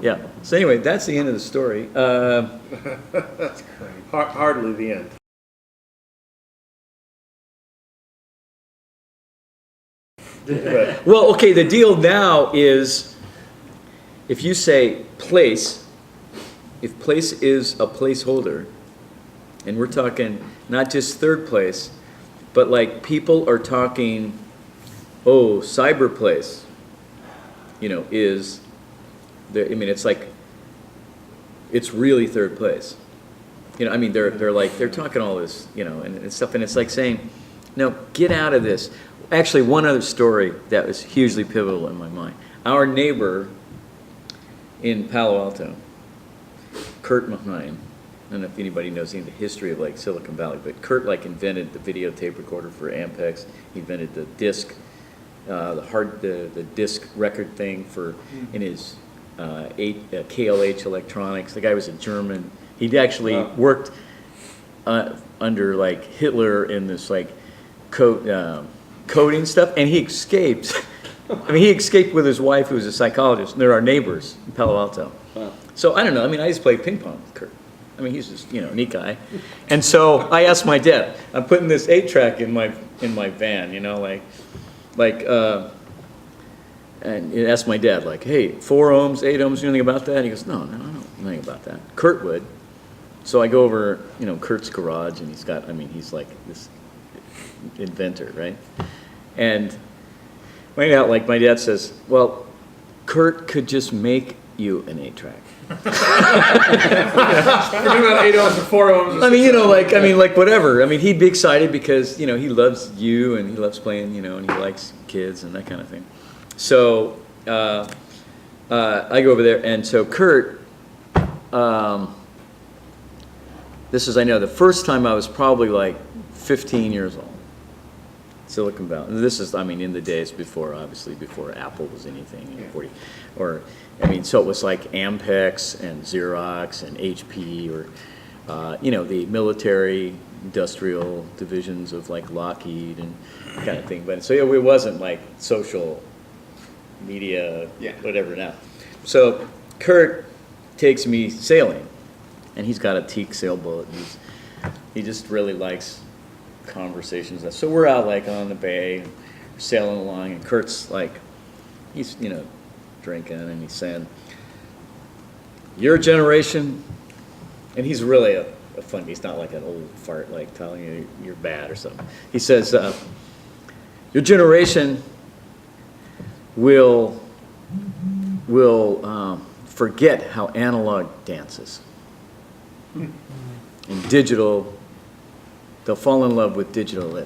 Yeah. So anyway, that's the end of the story. That's great. Hardly the end. But Well, okay, the deal now is if you say place, if place is a placeholder, and we're talking not just third place, but like people are talking, oh, cyber place, you know, is, I mean, it's like, it's really third place. You know, I mean, they're like, they're talking all this, you know, and stuff, and it's like saying, no, get out of this. Actually, one other story that was hugely pivotal in my mind. Our neighbor in Palo Alto, Kurt Mahine, I don't know if anybody knows any of the history of like Silicon Valley, but Kurt like invented the videotape recorder for Ampex. He invented the disc, the disc record thing for in his KLH Electronics. The guy was a German. He'd actually worked under like Hitler in this like coding stuff, and he escaped. I mean, he escaped with his wife, who was a psychologist. And they're our neighbors in Palo Alto. Wow. So I don't know. I mean, I just played ping pong with Kurt. I mean, he's just, you know, a neat guy. And so I asked my dad, I'm putting this 8-track in my van, you know, and I asked my dad, like, hey, 4 ohms, 8 ohms, you know anything about that? He goes, no, I don't know anything about that. Kurt would. So I go over, you know, Kurt's garage, and he's got, I mean, he's like this inventor, right? And find out, like, my dad says, well, Kurt could just make you an 8-track. We're talking about 8 ohms or 4 ohms. I mean, you know, like, whatever. I mean, he'd be excited because, you know, he loves you and he loves playing, you know, and he likes kids and that kind of thing. So I go over there, and so Kurt, this is, I know, the first time I was probably like 15 years old. Silicon Valley. And this is, I mean, in the days before, obviously, before Apple was anything, you know, I mean, so it was like Ampex and Xerox and HP, or, you know, the military industrial divisions of like Lockheed and kind of thing. But so it wasn't like social media, whatever now. So Kurt takes me sailing, and he's got a teak sailboat. He just really likes conversations. So we're out like on the bay, sailing along, and Kurt's like, he's, you know, drinking, and he's saying, your generation, and he's really a fun, he's not like an old fart like telling you you're bad or something. He says, your generation will forget how analog dances. And digital, they'll fall in love with digital.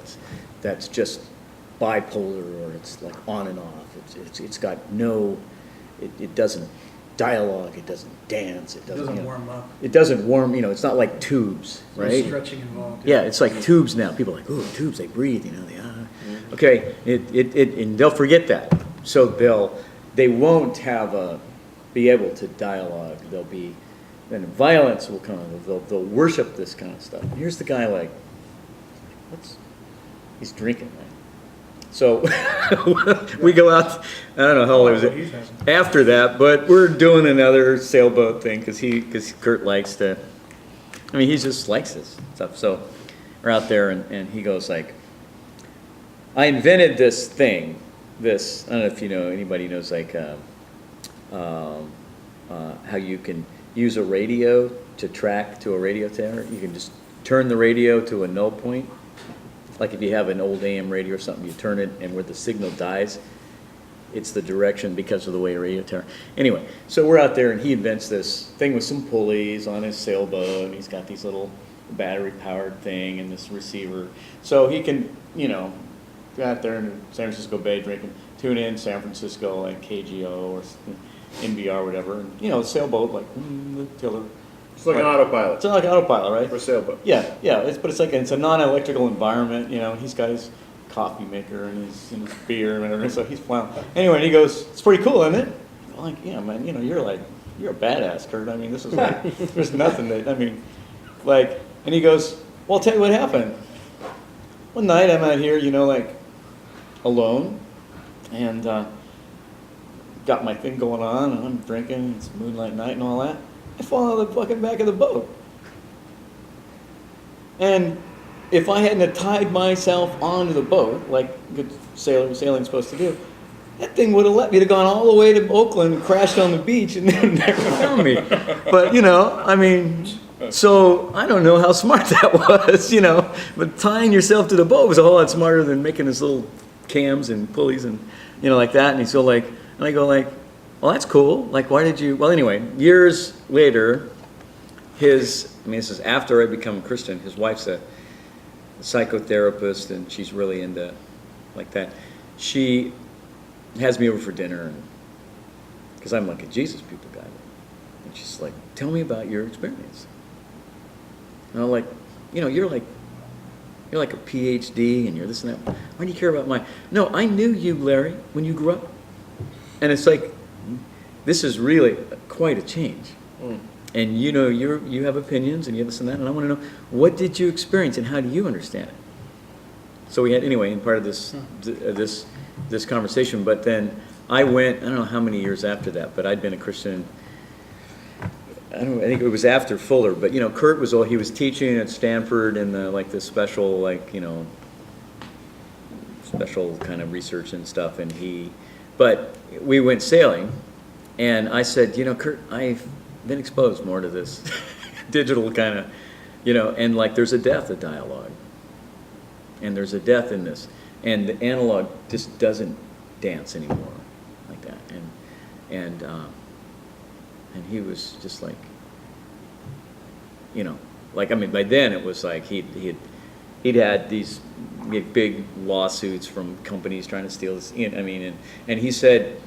That's just bipolar, or it's like on and off. It's got no, it doesn't dialogue, it doesn't dance, it doesn't warm up. It doesn't warm, you know, it's not like tubes, right? There's stretching involved. Yeah, it's like tubes now. People are like, ooh, tubes, they breathe, you know, okay, and they'll forget that. So they won't be able to dialogue. Then violence will come. They'll worship this kind of stuff. And here's the guy like, he's drinking, right? So we go out, I don't know how old I was after that, but we're doing another sailboat thing because Kurt likes to, I mean, he just likes this stuff. So we're out there, and he goes like, I invented this thing, I don't know if you know, anybody knows like how you can use a radio to track to a radio tower. You can just turn the radio to a null point. Like if you have an old AM radio or something, you turn it, and where the signal dies, it's the direction because of the way a radio tower. Anyway, so we're out there, and he invents this thing with some pulleys on his sailboat, and he's got these little battery-powered thing and this receiver. So he can, you know, go out there in San Francisco Bay drinking, tune in San Francisco, like KGO or NBR, whatever. And, you know, the sailboat, like, the tiller. it's like an autopilot. It's like an autopilot, right? For a sailboat. Yeah. But it's like it's a non-electrical environment. You know, he's got his coffee maker and his beer and whatever. So he's flying. Anyway, and he goes, "It's pretty cool, isn't it?" I'm like, yeah, man. You know, you're a badass, Kurt. I mean, this is like, there's nothing that, I mean, like. And he goes, "Well, I'll tell you what happened. One night I'm out here, you know, like alone, and got my thing going on, and I'm drinking, it's moonlight night and all that. I fall out of the fucking back of the boat. And if I hadn't have tied myself onto the boat, like good sailing's supposed to do, that thing would have let me have gone all the way to Oakland and crashed on the beach and then never found me. But, you know, I mean, so I don't know how smart that was, you know. But tying yourself to the boat was a whole lot smarter than making this little cams and pulleys and, you know, like that. And he's so like, and I go like, well, that's cool. Like, why did you, well, anyway, years later, this is after I become a Christian, his wife's a psychotherapist and she's really into like that. She has me over for dinner because I'm like a Jesus people guy. And she's like, tell me about your experience. And I'm like, you know, you're like a PhD and you're this and that. Why do you care about mine? No, I knew you, Larry, when you grew up. And it's like, this is really quite a change. And you know, you have opinions and you have this and that, and I want to know, what did you experience and how do you understand it? So we had, anyway, in part of this conversation, but then I went, I don't know how many years after that, but I'd been a Christian, I think it was after Fuller, but you know, Kurt was he was teaching at Stanford in the special, like, you know, special kind of research and stuff, and but we went sailing, and I said, you know, Kurt, I've been exposed more to this digital kind of, you know, and like there's a death of dialogue, and there's a death in this, and the analog just doesn't dance anymore like that, and he was just like, you know, like, I mean, by then it was like he'd had these big lawsuits from companies trying to steal this, I mean, and he said,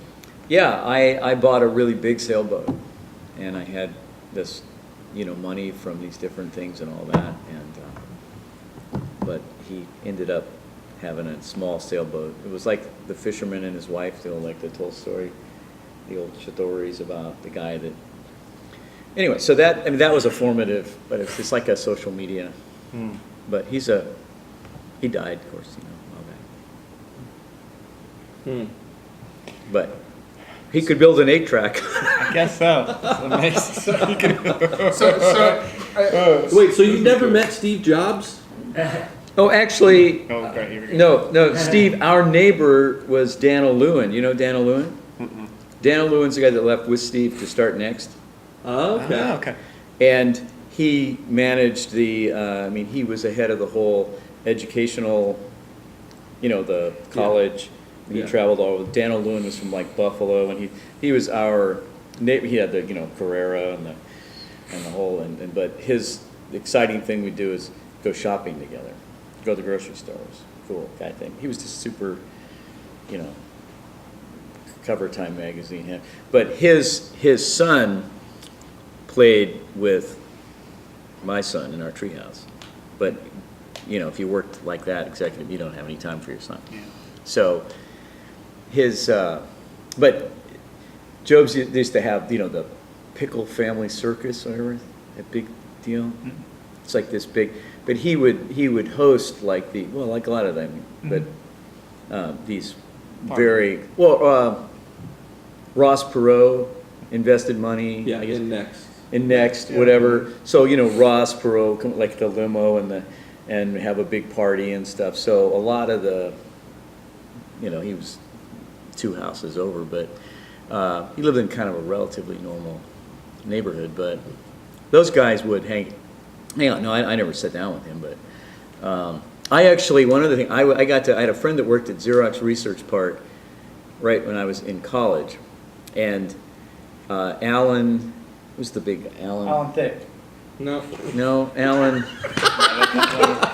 yeah, I bought a really big sailboat, and I had this, you know, money from these different things and all that, and but he ended up having a small sailboat. It was like the fisherman and his wife, the old story, the old stories about the guy that. Anyway, so that, I mean, that was a formative, but it's like a social media. But he died, of course, you know, all that. But he could build an 8-track. I guess so. That's amazing. Wait, so you never met Steve Jobs? Oh, actually, Oh, great. Here we go. no, Steve, our neighbor was Dan O'Lewin. You know Dan O'Lewin? Dan O'Lewin's the guy that left with Steve to start Next. Oh, okay. Ah, okay. And he managed I mean, he was ahead of the whole educational, you know, the college. Yeah. He traveled all over. Dan O'Lewin was from like Buffalo, and he was our neighbor. He had the, you know, Carrera and the whole, but his exciting thing we do is go shopping together, go to the grocery stores, cool guy thing. He was just super, you know, cover Time magazine. But his son played with my son in our treehouse. But, you know, if you worked like that, executive, you don't have any time for your son. Yeah. So but Jobs used to have, you know, the Pickle Family Circus or whatever, that big deal. Mm-hmm. It's like this big, but he would host like like a lot of them, but these very, Ross Perot invested money. Yeah, I guess, in Next. in Next, whatever. So, you know, Ross Perot, come like the limo and have a big party and stuff. So a lot of the, you know, he was 2 houses over, but he lived in kind of a relatively normal neighborhood. But those guys would hang on. No, I never sat down with him, but I actually, one other thing, I had a friend that worked at Xerox Research Park right when I was in college, and Alan, who's the big Alan? Alan Thick. No, Alan.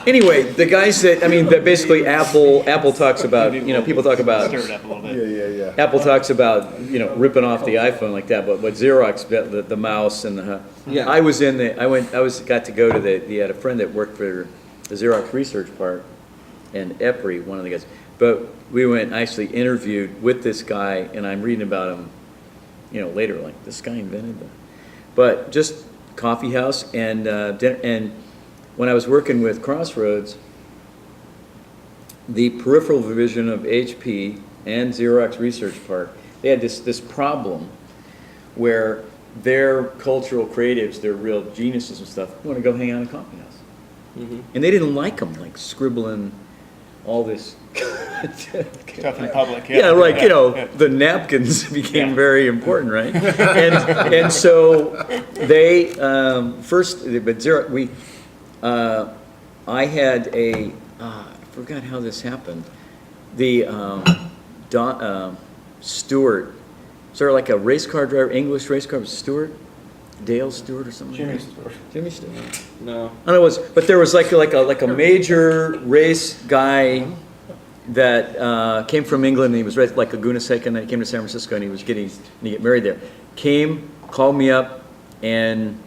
Anyway, the guys that, I mean, that basically Apple talks about, you know, people talk about, Stir it up a little bit. Yeah. Apple talks about, you know, ripping off the iPhone like that, but Xerox, the mouse and the, Yeah. I got to go to he had a friend that worked for the Xerox Research Park, and Epri, one of the guys, but we went, actually interviewed with this guy, and I'm reading about him, you know, later, like, this guy invented that. But just coffee house and dinner, and when I was working with Crossroads, the peripheral division of HP and Xerox Research Park they had this problem where their cultural creatives, their real geniuses and stuff, want to go hang out in a coffee house. And they didn't like them, like scribbling all this Stuff in public. yeah, like the napkins became very important, right? And so they first, but Xerox, I had I forgot how this happened. The Stewart, sort of like a race car driver, English race car, was Stewart, Dale Stewart or something. Jimmy like that. Stewart. Jimmy Stewart. No. I know but there was like a major race guy that came from England, and he was raised like Laguna Seca, and then he came to San Francisco, and he was getting to get married there. Came, called me up, and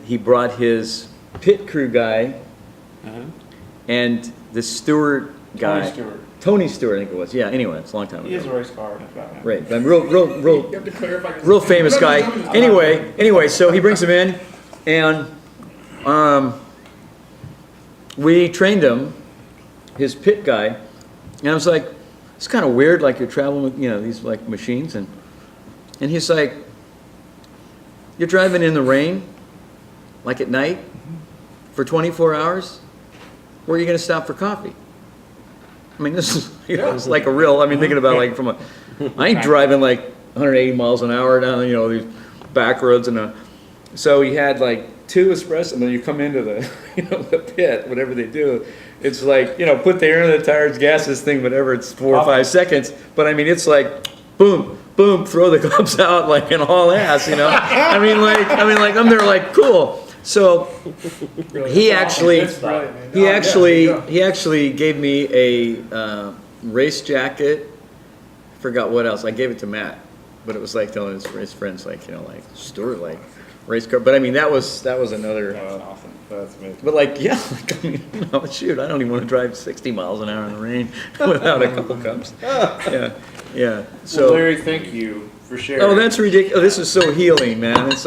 he brought his pit crew guy and the Stewart guy. Tony Stewart, I think it was. Yeah, anyway, it's a long time ago. He is a race car guy. Right, but real You have to clarify. real famous guy. Anyway, so he brings him in, and we trained him, his pit guy, and I was like, it's kind of weird, like you're traveling with, these like machines, and he's like, you're driving in the rain, like at night, for 24 hours? Where are you going to stop for coffee? I mean, this is, it's like a real, thinking about like I ain't driving like 180 miles an hour down, these back roads, so he had like 2 espresso, and then you come into the, the pit, whatever they do, it's like, put the air in the tires, gas this thing, whatever, it's 4 or 5 seconds, but it's like, boom, boom, throw the cups out like an all ass, I'm there like, cool. So he actually gave me a race jacket. I forgot what else. I gave it to Matt, but it was like telling his friends, like Stewart, like race car. But that was another. That's awesome. That's amazing. But shoot, I don't even want to drive 60 miles an hour in the rain without a couple cups. Yeah. So Well, Larry, thank you for sharing. oh, that's ridiculous. This is so healing, man. It's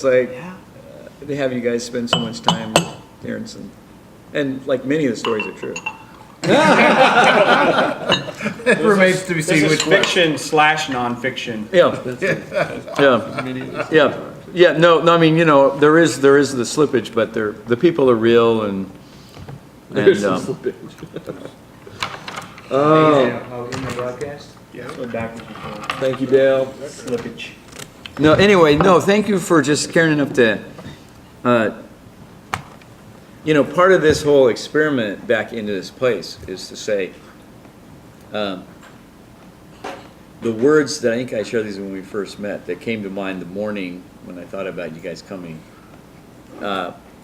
like. They have you guys spend so much time with parents, and like many of the stories are true. It remains to be This seen is which fiction / nonfiction. Yeah. No. There is the slippage, but the people are real, and Oh, in the broadcast? So backwards before. Thank you, Dale. Slippage. no. Anyway, thank you for just caring enough to. Part of this whole experiment back into this place is to say, the words that I think I shared these when we first met that came to mind the morning when I thought about you guys coming.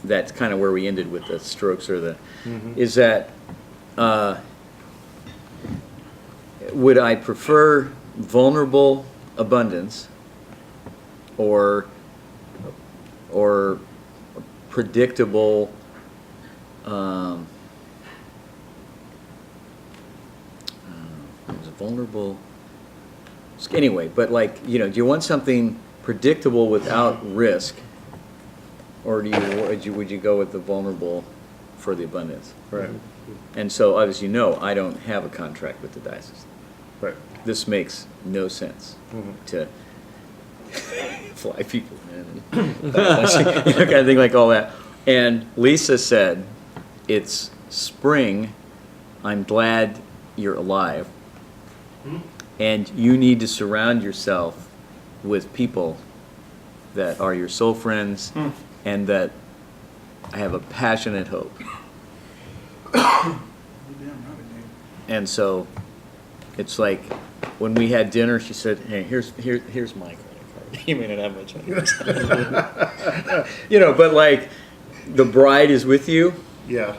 That's kind of where we ended with the strokes is that, would I prefer vulnerable abundance or predictable it was vulnerable anyway, but like do you want something predictable without risk, or would you go with the vulnerable for the abundance? Right. And so obviously I don't have a contract with the diocese. Right. This makes no sense to fly people, man, and kind of thing like all that. And Lisa said, "It's spring. I'm glad you're alive, and you need to surround yourself with people that are your soul friends and that have a passionate hope." And so, it's like when we had dinner, she said, "Hey, here's my credit card. You may not have much money." But like, the bride is with you. Yeah.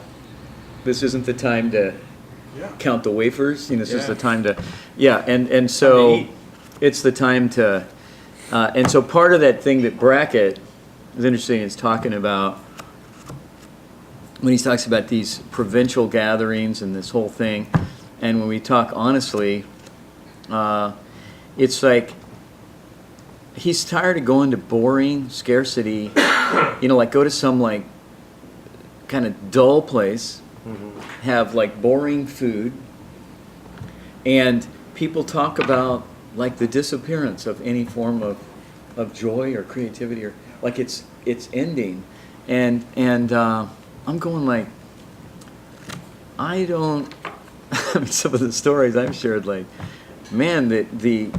This isn't the time to count the wafers. This is the time to, and Time so to eat. it's the time to, and so part of that thing that Brackett is interesting is talking about when he talks about these provincial gatherings and this whole thing, and when we talk honestly, it's like he's tired of going to boring scarcity, like go to some like kind of dull place, have like boring food, and people talk about like the disappearance of any form of joy or creativity, or like it's ending, and I'm going like, I don't. I mean, some of the stories I've shared, like, man, the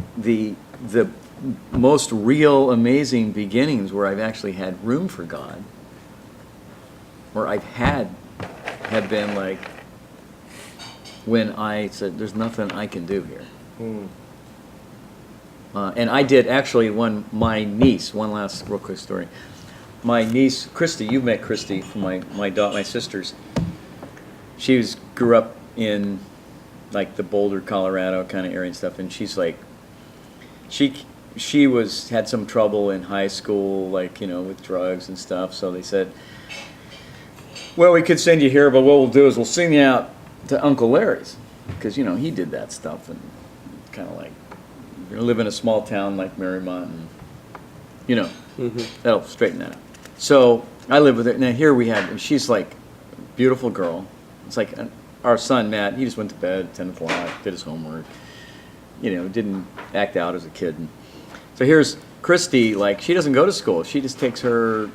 most real, amazing beginnings where I've actually had room for God, where have been like when I said, "There's nothing I can do here." And I did actually my niece, one last real quick story. My niece, Christie, you met Christie from my sisters. She grew up in like the Boulder, Colorado kind of area and stuff, and she's like, she had some trouble in high school, like, with drugs and stuff. So they said, well, we could send you here, but what we'll do is we'll send you out to Uncle Larry's, because he did that stuff, and kind of like, you're gonna live in a small town like Marymount, and that'll straighten that out. So I live with her. Now here and she's like a beautiful girl. It's like our son Matt. He just went to bed 10 o'clock, did his homework. Didn't act out as a kid. And so here's Christie. Like, she doesn't go to school. She just takes her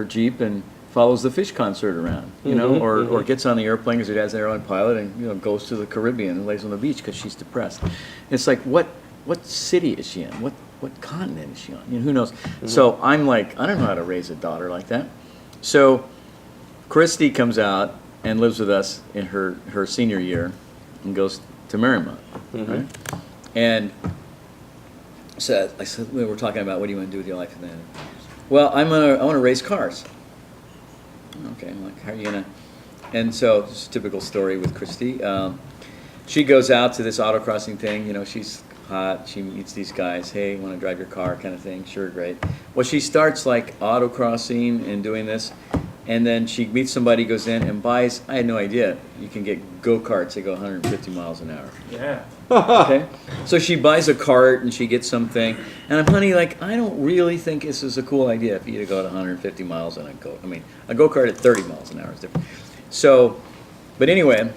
Jeep and follows the fish concert around, or gets on the airplane because her dad's an airline pilot, and goes to the Caribbean and lays on the beach because she's depressed. And it's like, what city is she in? What continent is she on? Who knows? So I'm like, I don't know how to raise a daughter like that. So Christie comes out and lives with us in her senior year, and goes to Marymount, right? And I said, we were talking about, what do you want to do with your life? And then, well, I want to race cars. Okay, I'm like, how are you gonna? And so, it's a typical story with Christie. She goes out to this autocrossing thing. She's hot. She meets these guys. Hey, want to drive your car? Kind of thing. Sure, great. Well, she starts like autocrossing and doing this, and then she meets somebody, goes in and buys. I had no idea you can get go-karts that go 150 miles an hour. Yeah. Okay, so she buys a cart and she gets something, and I'm, honey, like, I don't really think this is a cool idea for you to go at 150 miles on a go-kart at 30 miles an hour is different. So, but anyway,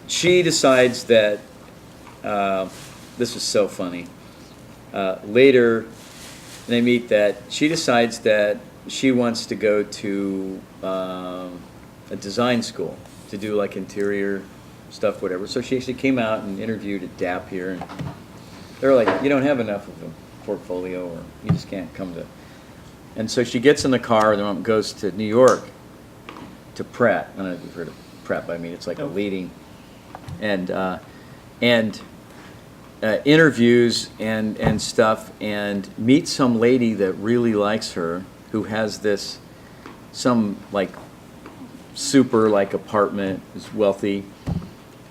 she decides that this was so funny. Later, they meet that she decides that she wants to go to a design school to do like interior stuff, whatever. So she actually came out and interviewed at DAP here, and they're like, you don't have enough of a portfolio, or you just can't come to. And so she gets in the car and goes to New York to Pratt. I don't know if you've heard of Pratt, but I mean, it's like a leading, and interviews and stuff, and meets some lady that really likes her, who has some like super like apartment, is wealthy,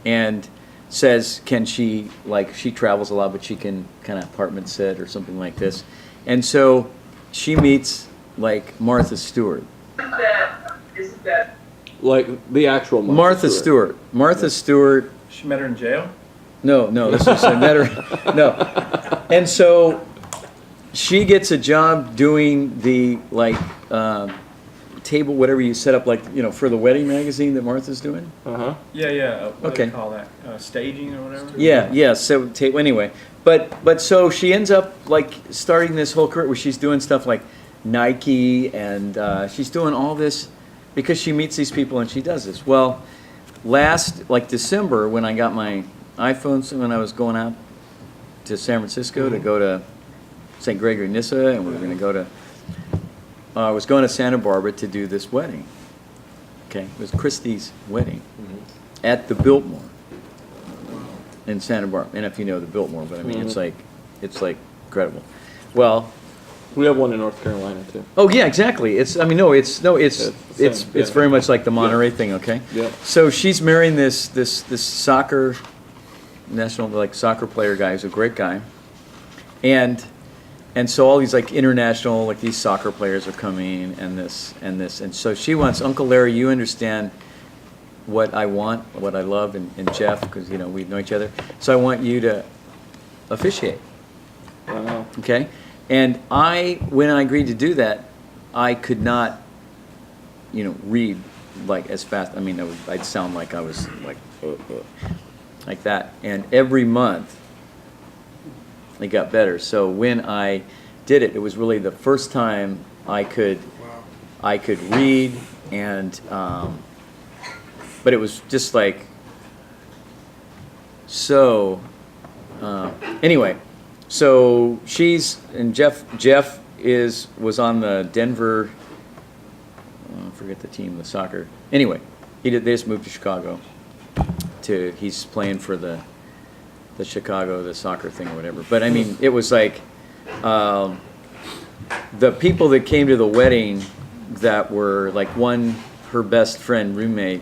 and says, can she, like, she travels a lot, but she can kind of apartment sit or something like this. And so she meets like Martha Stewart. Like the actual Martha Stewart. Martha Stewart. She met her in jail? No, this was, I met her. No. And so she gets a job doing the table, whatever you set up, like, for the wedding magazine that Martha's doing. Yeah. What do Okay. they call that? Staging or whatever? Yeah. So anyway, but so she ends up like starting this whole career where she's doing stuff like Nike, and she's doing all this because she meets these people and she does this. Well, last December, when I got my iPhones, when I was going out to San Francisco to go to St. Gregory Nyssa, and we were going to go to. I was going to Santa Barbara to do this wedding. Okay, it was Christie's wedding at the Biltmore in Santa Barbara. And if you know the Biltmore, but I mean, it's like incredible. Well, We have one in North Carolina too. oh yeah, exactly. It's very much like the Monterey thing. Okay. Yeah. So she's marrying this soccer national soccer player guy who's a great guy, and so all these international these soccer players are coming, and so she wants, Uncle Larry, you understand what I want, what I love, and Jeff, because we know each other. So I want you to officiate. Wow. Okay, and when I agreed to do that, I could not, read as fast. I mean, I'd sound like I was like that. And every month, it got better. So when I did it, it was really the first time I could read, and but it was just like so. Anyway, so Jeff was on the Denver. I forget the team, the soccer. Anyway, they just moved to Chicago. He's playing for the Chicago, the soccer thing or whatever. But I mean, it was like the people that came to the wedding that were like her best friend, roommate,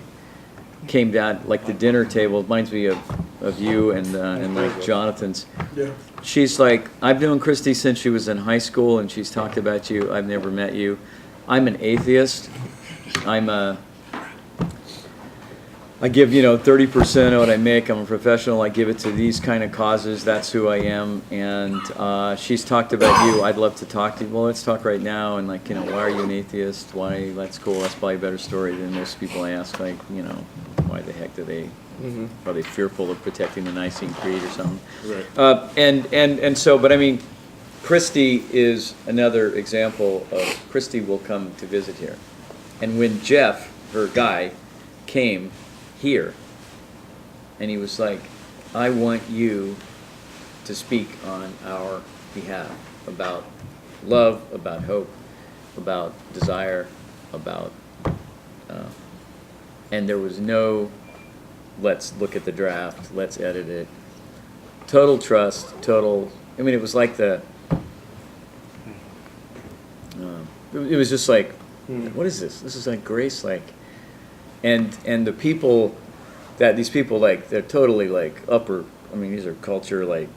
came down, like the dinner table, reminds me of you and like Jonathan's. Yeah. She's like, I've known Christy since she was in high school, and she's talked about you. I've never met you. I'm an atheist. I give 30% of what I make. I'm a professional. I give it to these kind of causes. That's who I am. And she's talked about you. I'd love to talk to you. Well, let's talk right now. And like, why are you an atheist? Why? That's cool. That's probably a better story than most people I ask. Like, why the heck do they? Are they fearful of protecting the Nicene Creed or something? Right. And so, but I mean, Christy is another example of Christy will come to visit here. And when Jeff, her guy, came here, and he was like, I want you to speak on our behalf about love, about hope, about desire, about, and there was no, let's look at the draft, let's edit it. Total trust, I mean, it was like it was just like, what is this? This is like grace, like, and the people these people, like, they're totally like upper, I mean, these are culture, like,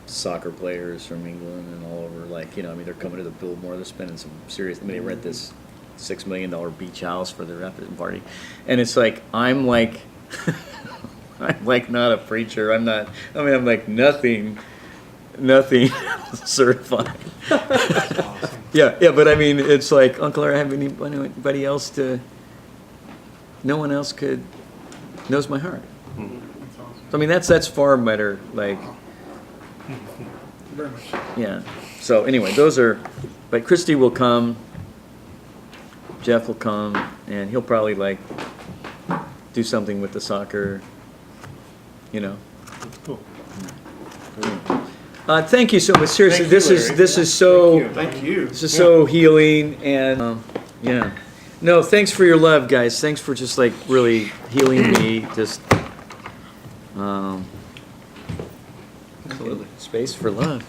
soccer players from England and all over, like, I mean, they're coming to the Biltmore, they're spending some serious, I mean, they rent this $6 million beach house for their afternoon party, and it's like, I'm like not a preacher, I'm like nothing certified. Yeah, but I mean, it's like, Uncle, I have anybody else no one else knows my heart. I mean, that's far better, like, Very much. yeah. So anyway, but Christy will come, Jeff will come, and he'll probably like do something with the soccer, Cool. Thank you so much. Seriously, Thank you, this Larry. is so Thank you. this is so healing, and yeah. No, thanks for your love, guys. Thanks for just like really healing me. Just Absolutely. space for love.